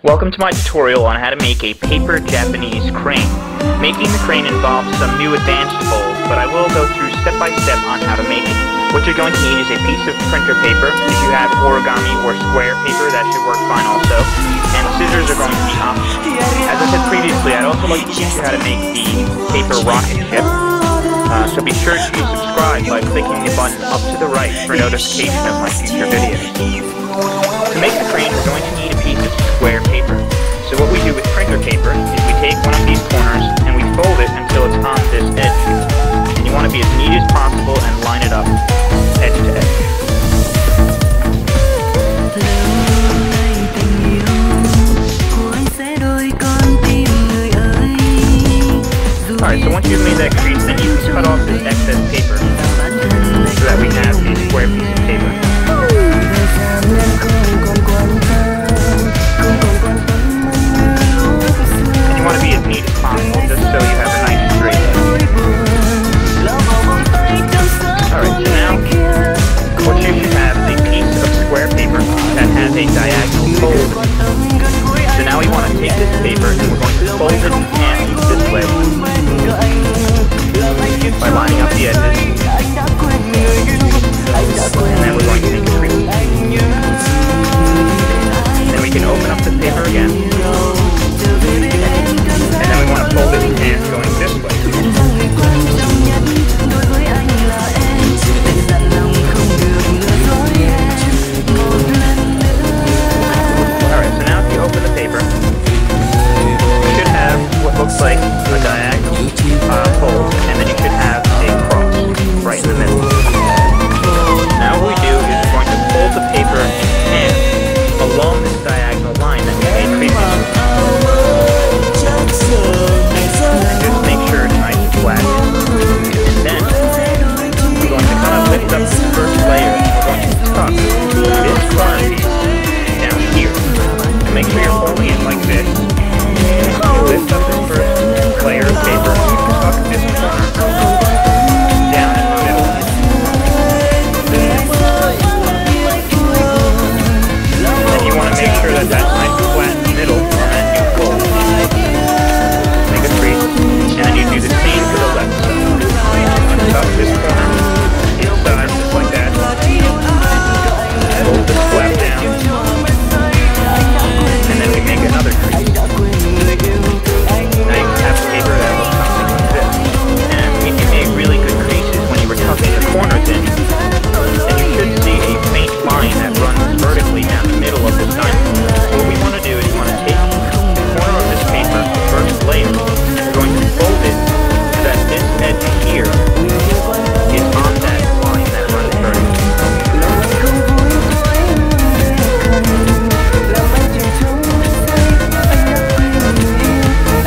Welcome to my tutorial on how to make a paper Japanese crane. Making the crane involves some new advanced folds, but I will go through step by step on how to make it. What you're going to need is a piece of printer paper. If you have origami or square paper, that should work fine also. And scissors are going to be optional. As I said previously, I'd also like to teach you how to make the paper rocket ship. So be sure to subscribe by clicking the button up to the right for notification of my future videos. To make the crane, we're going to need a piece of square paper. So what we do with printer paper is we take one of these corners and we fold it until it's on this edge here. And you want to be as neat as possible and line it up edge to edge. Alright, so once you've made that crease, then you can cut off this excess paper so that we have a square piece of paper. And you want to be as neat as possible, just so you have a nice straight edge. Alright, so now what you should have is a piece of square paper that has a diagonal fold. So now we want to take this paper and we're going to fold it in half this way by lining up the edges. And then we're going to make a crease. Then we can open up the paper again. And then we want to fold it in half going this way. Alright, so now if you open the paper, you should have what looks like a diagonal fold, and then you should have a cross right in the middle. Now what we do is we're going to fold the paper in half along this diagonal line that we made previously. And just make sure it's nice and flat. And then we're going to kind of lift up the first layer and we're going to tuck this corner piece down here. And make sure you're holding it like this. You lift up this first layer of paper and you tuck this corner down in the middle. And you want to make sure that that's nice and flat in the middle, and then you fold. Make a crease, and then you do the same to the left side. Tuck this corner inside, just like that. Fold this flap down. And then we make another crease. Now you have paper that looks something like this. And if you make really good creases when you were tucking the corners in, then you should see a faint line that runs vertically down the middle of this diamond. So what we want to do is we want to take the corner of this paper, the first layer, and we're going to fold it so that this edge here is on that line that runs vertically.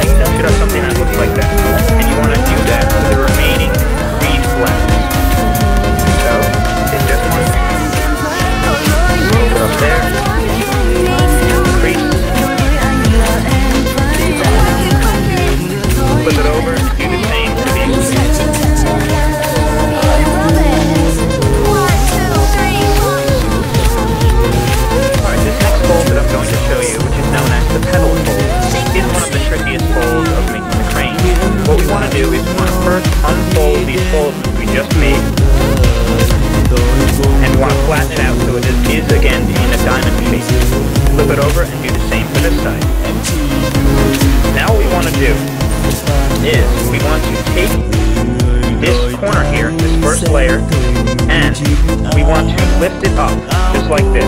You should have something that looks like that. And you want to do that for the remaining 3 flaps. So, take this one, put it up there, crease, flip it over, do the same to these. Alright, this next fold that I'm going to show you, which is known as the pedal fold, is one of the trickiest folds of making the crane. What we want to do is we want to first unfold these folds we just made, and we want to flatten it out so it is again in a diamond shape. Flip it over and do the same for this side. Now what we want to do is we want to take this corner here, this first layer, and we want to lift it up, just like this.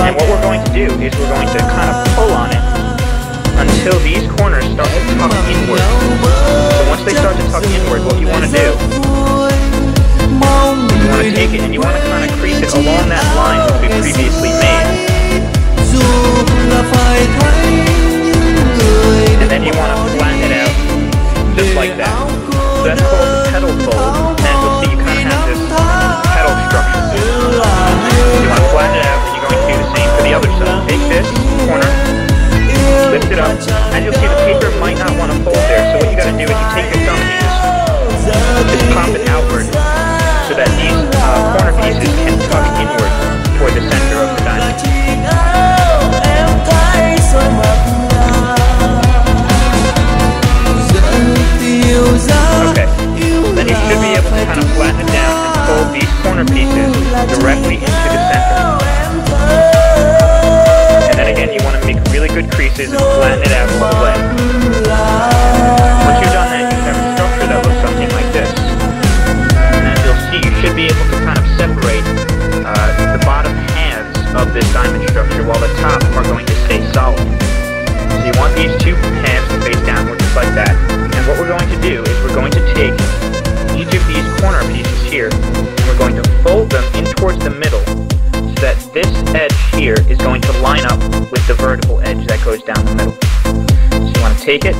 And what we're going to do is we're going to kind of pull on it until these corners start to tuck inward. So once they start to tuck inward, what you want to do, you want to take it and you want to kind of crease it along that line which we previously made. And then you want to flatten it out, just like that. So that's called the pedal fold, and you'll see you kind of have this pedal structure. creases and flatten it out all the way. Once you've done that, you have a structure that looks something like this. And as you'll see, you should be able to kind of separate the bottom halves of this diamond structure while the top are going to stay solid. So you want these two halves to face downward just like that. And what we're going to do is we're going to take each of these corner pieces here and we're going to fold them in towards the middle so that this edge here is going to line up with the vertical edge that goes down the middle. So you want to take it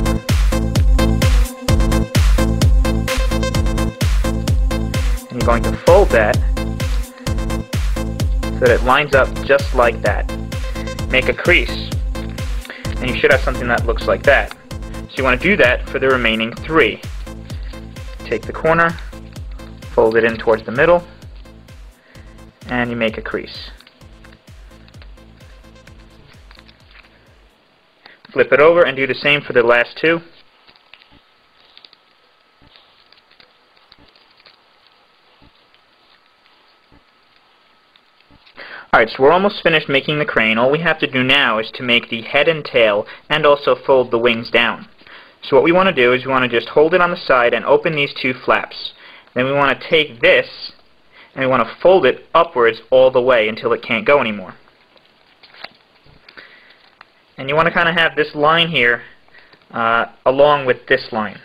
and you're going to fold that so that it lines up just like that. Make a crease and you should have something that looks like that. So you want to do that for the remaining three. Take the corner, fold it in towards the middle, and you make a crease. Flip it over and do the same for the last two. Alright, so we're almost finished making the crane. All we have to do now is to make the head and tail and also fold the wings down. So what we want to do is we want to just hold it on the side and open these two flaps. Then we want to take this and we want to fold it upwards all the way until it can't go anymore. And you want to kind of have this line here along with this line.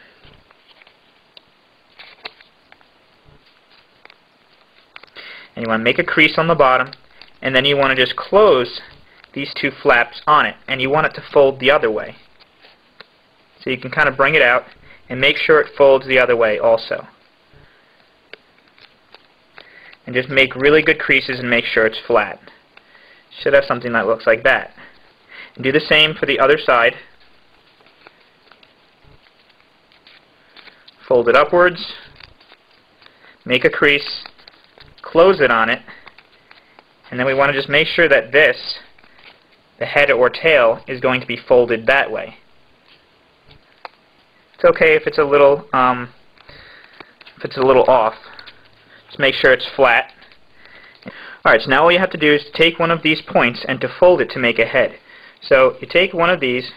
And you want to make a crease on the bottom, and then you want to just close these two flaps on it, and you want it to fold the other way. So you can kind of bring it out and make sure it folds the other way also. And just make really good creases and make sure it's flat. Should have something that looks like that. And do the same for the other side. Fold it upwards, make a crease, close it on it, and then we want to just make sure that this, the head or tail, is going to be folded that way. It's okay if it's a little off. Just make sure it's flat. Alright, so now all you have to do is take one of these points and to fold it to make a head. So you take one of these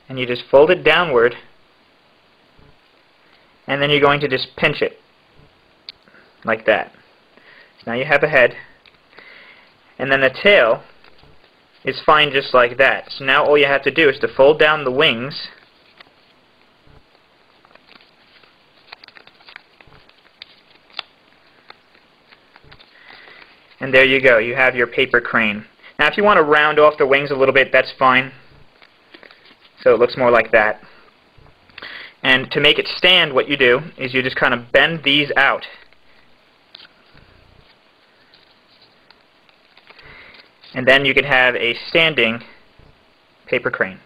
and you just fold it downward, and then you're going to just pinch it like that. So now you have a head, and then the tail is fine just like that. So now all you have to do is to fold down the wings and there you go, you have your paper crane. Now if you want to round off the wings a little bit, that's fine. So it looks more like that. And to make it stand, what you do is you just kind of bend these out. And then you can have a standing paper crane.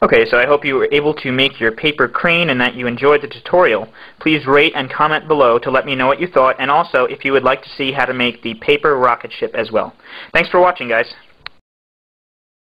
Okay, so I hope you were able to make your paper crane and that you enjoyed the tutorial. Please rate and comment below to let me know what you thought, and also if you would like to see how to make the paper rocket ship as well. Thanks for watching, guys.